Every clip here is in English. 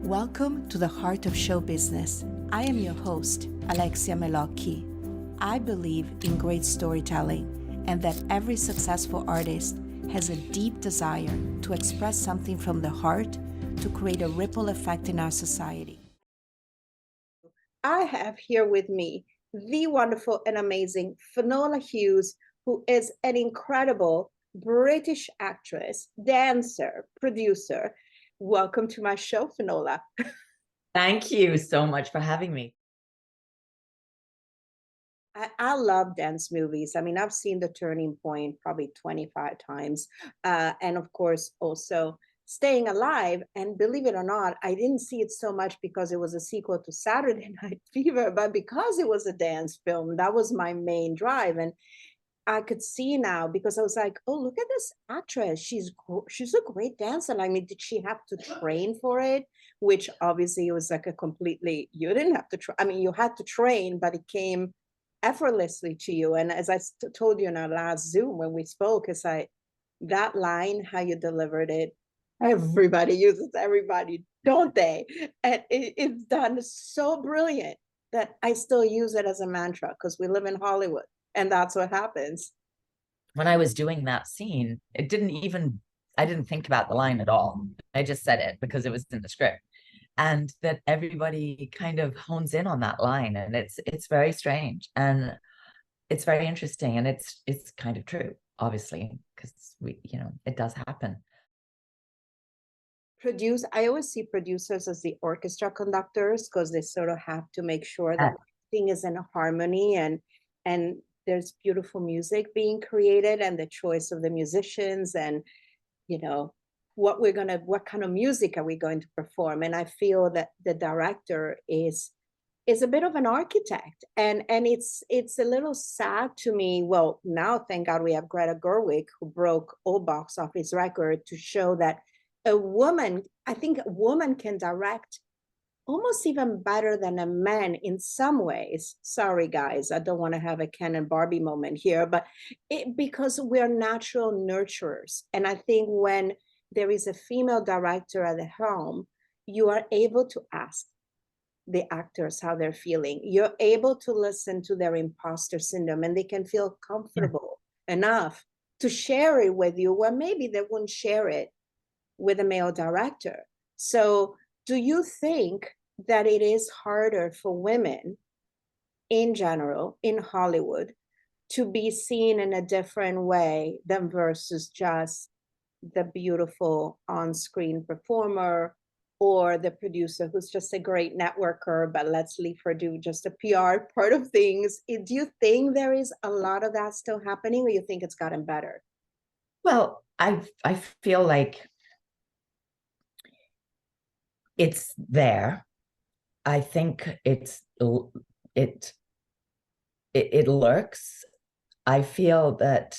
Welcome to the Heart of Show Business. I am your host, Alexia Melocchi. I believe in great storytelling and that every successful artist has a deep desire to express something from the heart to create a ripple effect in our society. I have here with me the wonderful and amazing Finola Hughes, who is an incredible British actress, dancer, producer. Welcome to my show, Finola. Thank you so much for having me. I love dance movies. I mean, I've seen The Turning Point probably 25 times. And of course, also Staying Alive. And believe it or not, I didn't see it so much because it was a sequel to Saturday Night Fever, but because it was a dance film, that was my main drive. And I could see now because I was like, oh, look at this actress. She's a great dancer. I mean, did she have to train for it? Which obviously it was like a completely, you didn't have to try. I mean, you had to train, but it came effortlessly to you. And as I told you in our last Zoom when we spoke, it's like that line, how you delivered it, everybody uses everybody, don't they? And it's done so brilliant that I still use it as a mantra because we live in Hollywood and that's what happens. When I was doing that scene, I didn't think about the line at all. I just said it because it was in the script. And that everybody kind of hones in on that line. And it's very strange. And it's very interesting. And it's kind of true, obviously, because it does happen. I always see producers as the orchestra conductors because they sort of have to make sure that everything is in harmony and there's beautiful music being created and the choice of the musicians and what kind of music are we going to perform. And I feel that the director is a bit of an architect, and it's a little sad to me. Well, now thank God we have Greta Gerwig, who broke all box office record to show that I think a woman can direct almost even better than a man in some ways. Sorry, guys, I don't want to have a Ken and Barbie moment here, but because we're natural nurturers. And I think when there is a female director at the helm, you are able to ask the actors how they're feeling. You're able to listen to their imposter syndrome and they can feel comfortable enough to share it with you where maybe they wouldn't share it with a male director. So do you think that it is harder for women in general in Hollywood to be seen in a different way than versus just the beautiful on-screen performer or the producer who's just a great networker, but let's leave her do just a PR part of things? Do you think there is a lot of that still happening, or you think it's gotten better? Well, I feel like it's there. I think it lurks. I feel that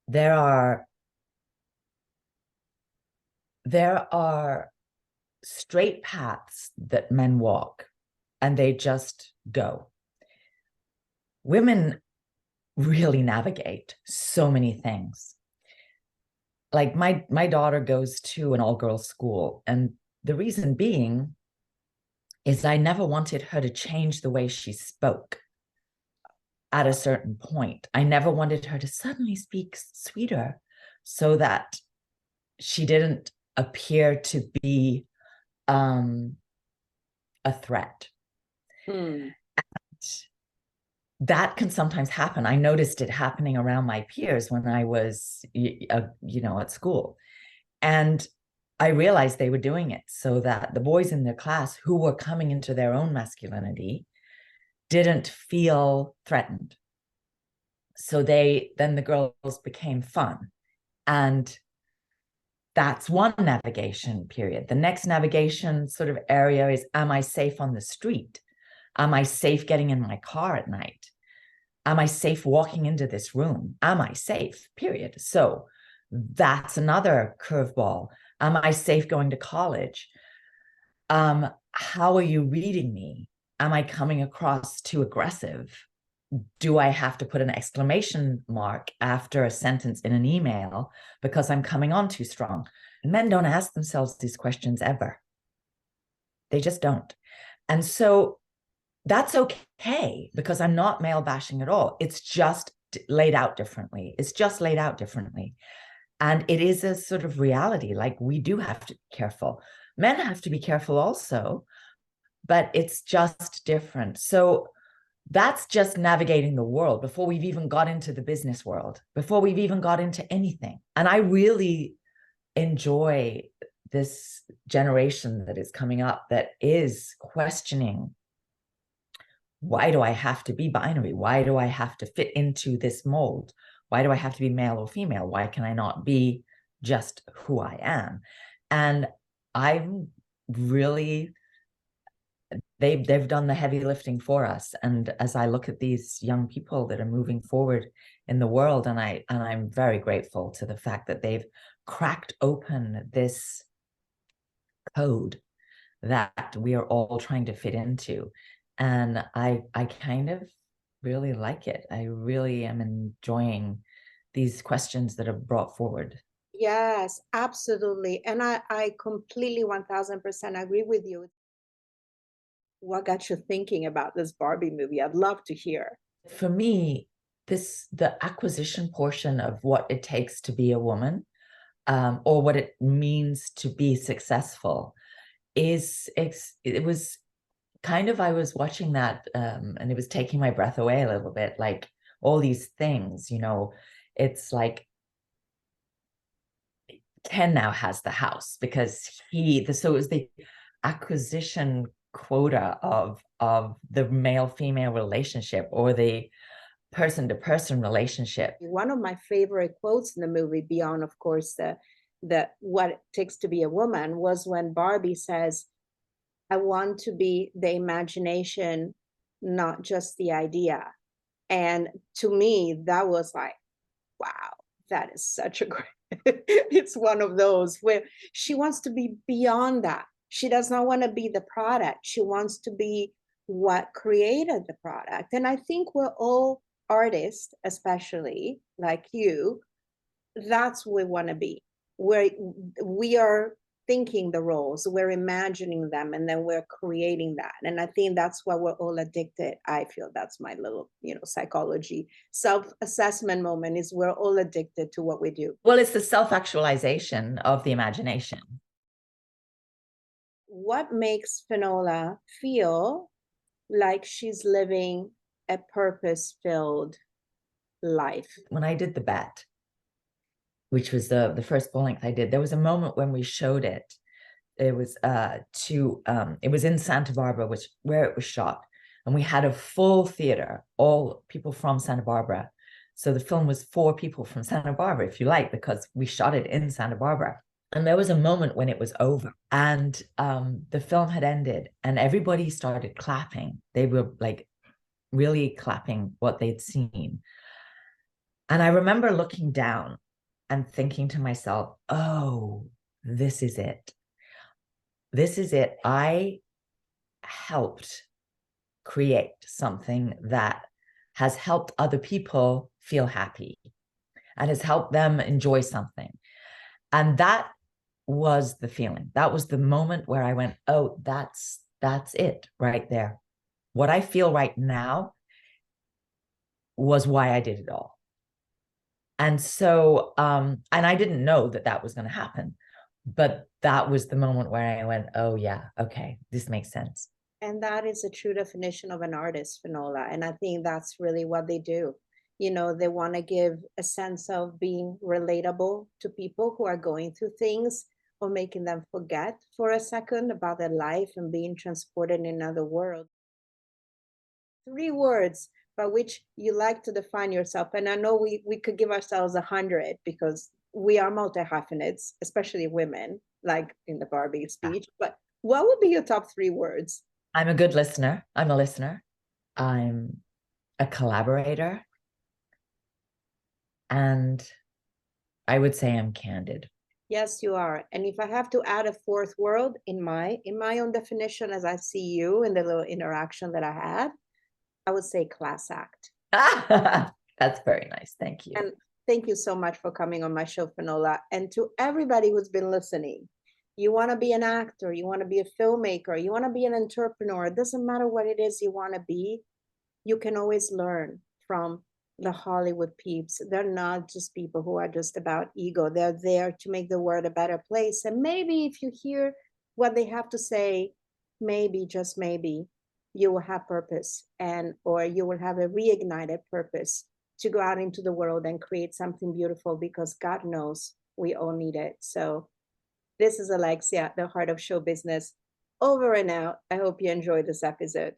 there are straight paths that men walk and they just go. Women really navigate so many things. Like my daughter goes to an all-girls school, and the reason being is I never wanted her to change the way she spoke at a certain point. I never wanted her to suddenly speak sweeter so that she didn't appear to be a threat. That can sometimes happen. I noticed it happening around my peers when I was, at school. And I realized they were doing it so that the boys in their class who were coming into their own masculinity didn't feel threatened. So then the girls became fun. And that's one navigation period. The next navigation sort of area is, am I safe on the street? Am I safe getting in my car at night? Am I safe walking into this room? Am I safe? Period. So that's another curveball. Am I safe going to college? How are you reading me? Am I coming across too aggressive? Do I have to put an exclamation mark after a sentence in an email because I'm coming on too strong? Men don't ask themselves these questions ever. They just don't. And so that's okay, because I'm not male bashing at all. It's just laid out differently. It's just laid out differently. And it is a sort of reality. Like, we do have to be careful. Men have to be careful also, but it's just different. So that's just navigating the world before we've even got into the business world, before we've even got into anything. And I really enjoy this generation that is coming up that is questioning, why do I have to be binary? Why do I have to fit into this mold? Why do I have to be male or female? Why can I not be just who I am? And I'm really, they've done the heavy lifting for us. And as I look at these young people that are moving forward in the world, and I'm very grateful to the fact that they've cracked open this code that we are all trying to fit into. And I kind of really like it. I really am enjoying these questions that are brought forward. Yes, absolutely. And I completely 1000% agree with you. What got you thinking about this Barbie movie? I'd love to hear. For me, the acquisition portion of what it takes to be a woman, or what it means to be successful, it was kind of, I was watching that, and it was taking my breath away a little bit. Like, all these things, it's like Ken now has the house because so it was the acquisition quota of the male-female relationship, or the person-to-person relationship. One of my favorite quotes in the movie, beyond, of course, the what it takes to be a woman, was when Barbie says, I want to be the imagination, not just the idea. And to me, that was like, wow, that is such a great, it's one of those where she wants to be beyond that. She does not want to be the product. She wants to be what created the product. And I think we're all artists, especially like you, that's what we want to be. Where we are thinking the roles, we're imagining them, and then we're creating that. And I think that's why we're all addicted. I feel that's my little, psychology self-assessment moment, is we're all addicted to what we do. Well, it's the self-actualization of the imagination. What makes Finola feel like she's living a purpose-filled life? When I did the bet, which was the first full length I did, there was a moment when we showed it. It was it was in Santa Barbara, where it was shot, and we had a full theater, all people from Santa Barbara. So the film was for people from Santa Barbara, if you like, because we shot it in Santa Barbara. And there was a moment when it was over, and the film had ended, and everybody started clapping. They were like really clapping what they'd seen. And I remember looking down and thinking to myself, oh, this is it. This is it. I helped create something that has helped other people feel happy and has helped them enjoy something. And that was the feeling. That was the moment where I went, oh, that's it right there. What I feel right now was why I did it all. And so, and I didn't know that was going to happen, but that was the moment where I went, oh yeah, okay, this makes sense. And that is a true definition of an artist, Finola. And I think that's really what they do. They want to give a sense of being relatable to people who are going through things, or making them forget for a second about their life and being transported in another world. 3 words by which you like to define yourself. And I know we could give ourselves 100, because we are multi-hyphenates, especially women, like in the Barbie speech. But what would be your top 3 words? I'm a good listener. I'm a listener. I'm a collaborator. And I would say I'm candid. Yes, you are. And if I have to add a 4th word in my own definition, as I see you in the little interaction that I had, I would say class act. That's very nice. Thank you. And Thank you so much for coming on my show, Finola. And to everybody who's been listening, you want to be an actor, you want to be a filmmaker, you want to be an entrepreneur, it doesn't matter what it is you want to be, you can always learn from the Hollywood peeps. They're not just people who are just about ego. They're there to make the world a better place. And maybe if you hear what they have to say, maybe, just maybe, you will have purpose, and or you will have a reignited purpose to go out into the world and create something beautiful, because God knows we all need it. So this is Alexia, the Heart of Show Business, over and out. I hope you enjoyed this episode.